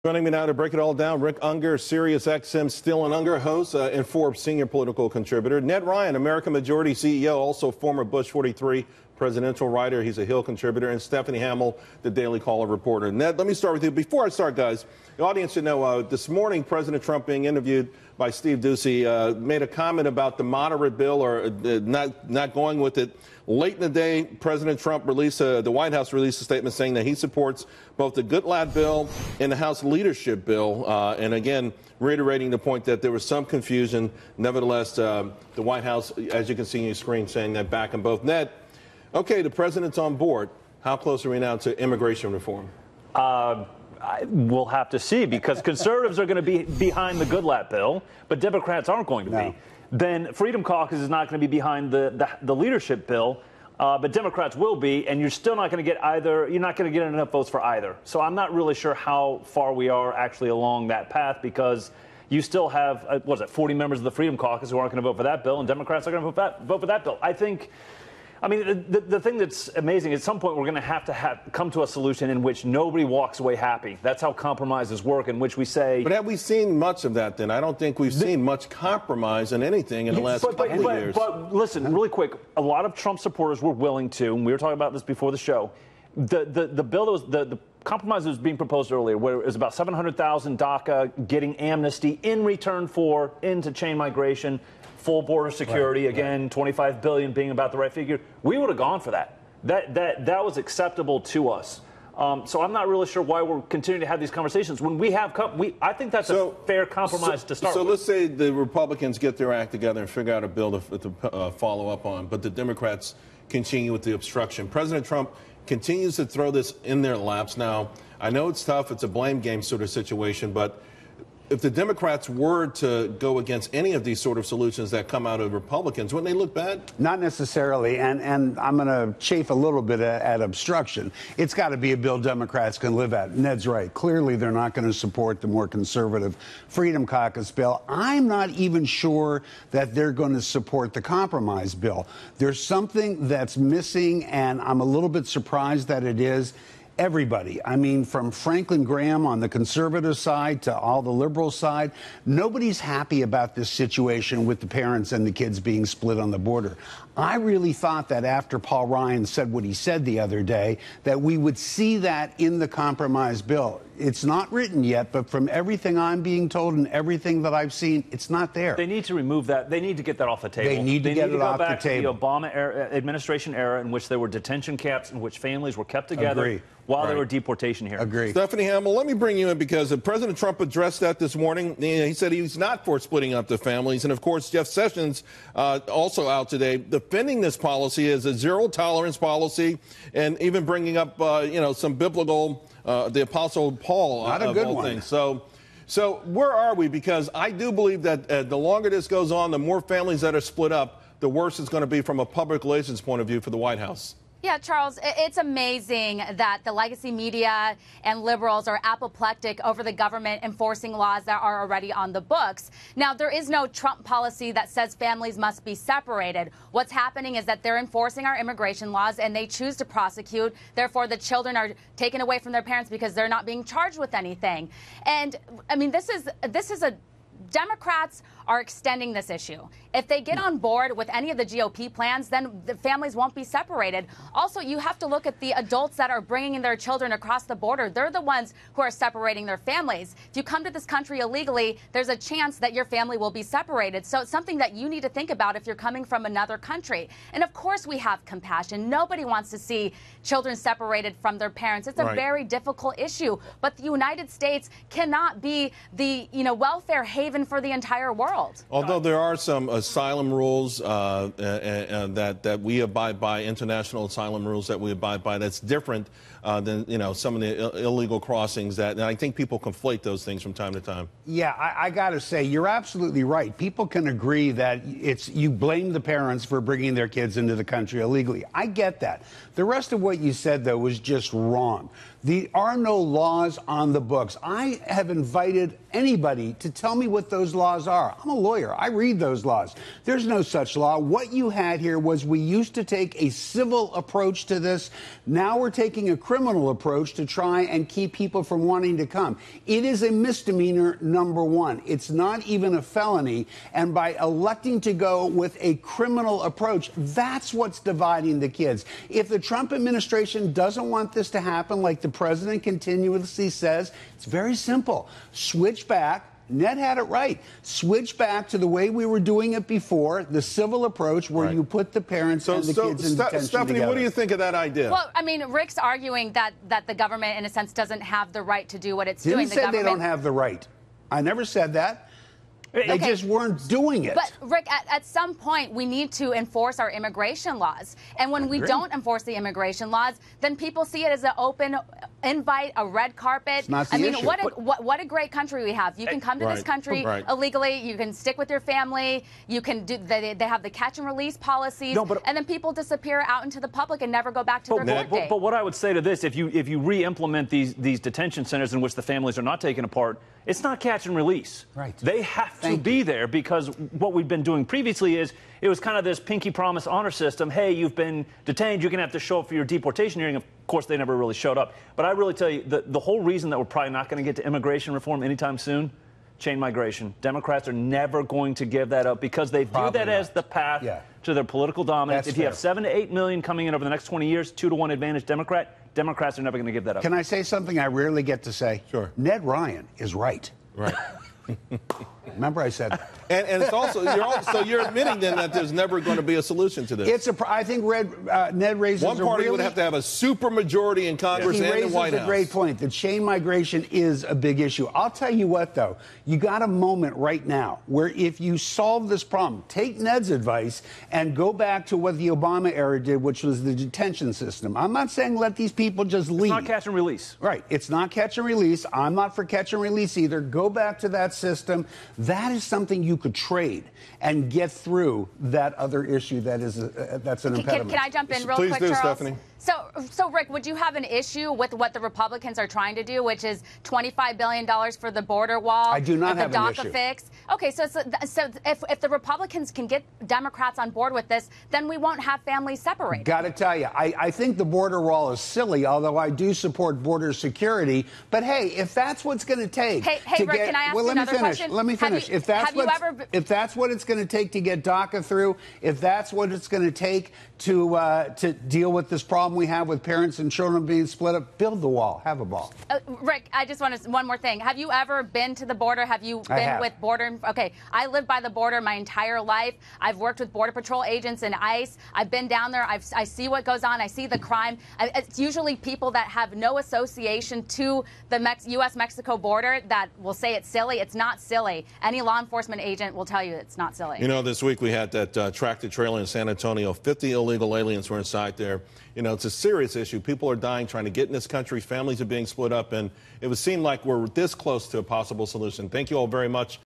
Joining me now to break it all down, Rick Unger, Sirius XM Still and Unger host and Forbes senior political contributor. Ned Ryan, American Majority CEO, also former Bush 43 presidential writer. He's a Hill contributor. And Stephanie Hamill, the Daily Caller reporter. Ned, let me start with you. Before I start, guys, the audience should know this morning President Trump being interviewed by Steve Doocy made a comment about the moderate bill or not going with it. Late in the day, President Trump released, the White House released a statement saying that he supports both the Goodlatte bill and the House leadership bill. And again, reiterating the point that there was some confusion. Nevertheless, the White House, as you can see on your screen, saying that back in both. Ned, okay, the president's on board. How close are we now to immigration reform? We'll have to see, because conservatives are going to be behind the Goodlatte bill, but Democrats aren't going to be. Then Freedom Caucus is not going to be behind the leadership bill, but Democrats will be, and you're still not going to get either. You're not going to get enough votes for either. So I'm not really sure how far we are actually along that path, because you still have, 40 members of the Freedom Caucus who aren't going to vote for that bill, and Democrats are going to vote for that bill. I mean, the thing that's amazing, at some point we're going to have come to a solution in which nobody walks away happy. That's how compromises work, in which we say... But have we seen much of that then? I don't think we've seen much compromise in anything in the last couple of years. But listen, really quick, a lot of Trump supporters were willing to, and we were talking about this before the show, the bill that was... The compromise that was being proposed earlier, where it was about 700,000 DACA getting amnesty in return for into-chain migration, full border security, again, 25 billion being about the right figure. We would have gone for that. That was acceptable to us. So I'm not really sure why we're continuing to have these conversations when we have. I think that's a fair compromise to start with. So let's say the Republicans get their act together and figure out a bill to follow up on, but the Democrats continue with the obstruction. President Trump continues to throw this in their laps. Now, I know it's tough. It's a blame game sort of situation, but if the Democrats were to go against any of these sort of solutions that come out of Republicans, wouldn't they look bad? Not necessarily, and I'm going to chafe a little bit at obstruction. It's got to be a bill Democrats can live at. Ned's right. Clearly, they're not going to support the more conservative Freedom Caucus bill. I'm not even sure that they're going to support the compromise bill. There's something that's missing, and I'm a little bit surprised that it is. Everybody, I mean, from Franklin Graham on the conservative side to all the liberal side, nobody's happy about this situation with the parents and the kids being split on the border. I really thought that after Paul Ryan said what he said the other day, that we would see that in the compromise bill. It's not written yet, but from everything I'm being told and everything that I've seen, it's not there. They need to remove that. They need to get that off the table. They need to get it off the table. To the Obama administration era, in which there were detention camps in which families were kept together while there were deportation hearings. Agree. Stephanie Hamill, let me bring you in, because President Trump addressed that this morning. He said he's not for splitting up the families. And, of course, Jeff Sessions, also out today, defending this policy as a zero-tolerance policy, and even bringing up, some biblical, the Apostle Paul, not a good one. Things. So where are we? Because I do believe that the longer this goes on, the more families that are split up, the worse it's going to be from a public relations point of view for the White House. Yeah, Charles, it's amazing that the legacy media and liberals are apoplectic over the government enforcing laws that are already on the books. Now, there is no Trump policy that says families must be separated. What's happening is that they're enforcing our immigration laws, and they choose to prosecute. Therefore, the children are taken away from their parents because they're not being charged with anything. And, I mean, this is a... Democrats are extending this issue. If they get on board with any of the GOP plans, then the families won't be separated. Also, you have to look at the adults that are bringing their children across the border. They're the ones who are separating their families. If you come to this country illegally, there's a chance that your family will be separated. So it's something that you need to think about if you're coming from another country. And of course, we have compassion. Nobody wants to see children separated from their parents. It's a very difficult issue. But the United States cannot be the, welfare haven for the entire world. Although there are some asylum rules that we abide by, international asylum rules that we abide by, that's different than some of the illegal crossings and I think people conflate those things from time to time. Yeah, I got to say, you're absolutely right. People can agree that you blame the parents for bringing their kids into the country illegally. I get that. The rest of what you said, though, was just wrong. There are no laws on the books. I have invited anybody to tell me what those laws are. I'm a lawyer. I read those laws. There's no such law. What you had here was we used to take a civil approach to this. Now we're taking a criminal approach to try and keep people from wanting to come. It is a misdemeanor, number one. It's not even a felony. And by electing to go with a criminal approach, that's what's dividing the kids. If the Trump administration doesn't want this to happen, like the president continuously says, it's very simple. Switch back. Ned had it right. Switch back to the way we were doing it before, the civil approach where you put the parents and the kids in detention Stephanie, together. what do you think of that idea? Well, I mean, Rick's arguing that the government, in a sense, doesn't have the right to do what it's doing. Didn't say they don't have the right. I never said that. They just weren't doing it. But, Rick, at some point, we need to enforce our immigration laws. And when we don't enforce the immigration laws, then people see it as an open invite, a red carpet. It's not the I mean, issue. what a great country we have. You can come to this country illegally. You can stick with your family. You can do. They have the catch and release policies. And then people disappear out into the public and never go back to their court date. But what I would say to this, if you re-implement these detention centers in which the families are not taken apart, it's not catch and release. Right. They have to be there, because what we've been doing previously is it was kind of this pinky promise honor system. Hey, you've been detained. You're going to have to show up for your deportation hearing. Of course, they never really showed up. But I really tell you, the whole reason that we're probably not going to get to immigration reform anytime soon, chain migration. Democrats are never going to give that up because they view that as the path to their political dominance. If you have 7 to 8 million coming in over the next 20 years, 2-to-1 advantage Democrats are never going to give that up. Can I say something I rarely get to say? Sure. Ned Ryan is right. Right. Remember I said that. And it's also, you're admitting then that there's never going to be a solution to this. I think Ned raises one party would have to have a super majority in Congress and the White House. He raises a great point. The chain migration is a big issue. I'll tell you what, though, you got a moment right now where if you solve this problem, take Ned's advice and go back to what the Obama era did, which was the detention system. I'm not saying let these people just leave. It's not catch and release. Right. It's not catch and release. I'm not for catch and release either. Go back to that system. That is something you could trade and get through that other issue that is that's an impediment. Can I jump in real Please quick, do, Charles? Stephanie. So, Rick, would you have an issue with what the Republicans are trying to do, which is $25 billion for the border wall? I do not have the an DACA issue. fix. Okay, so if the Republicans can get Democrats on board with this, then we won't have families separated. Got to tell you, I think the border wall is silly, although I do support border security. But hey, if that's what's going to take, Rick, can I ask you another question? Let me finish. If that's what it's going to take to get DACA through, if that's what it's going to take to deal with this problem we have with parents and children being split up, build the wall, have a ball. Rick, I just want to one more thing. Have you ever been to the border? Have you been with border? Okay, I lived by the border my entire life. I've worked with Border Patrol agents and ICE. I've been down there. I see what goes on. I see the crime. It's usually people that have no association to the U.S.-Mexico border that will say it's silly. It's not silly. Any law enforcement agent will tell you it's not silly. You know, this week we had that tractor trailer in San Antonio. 50 illegal aliens were inside there. You know, it's a serious issue. People are dying trying to get in this country. Families are being split up, and it would seem like we're this close to a possible solution. Thank you all very much.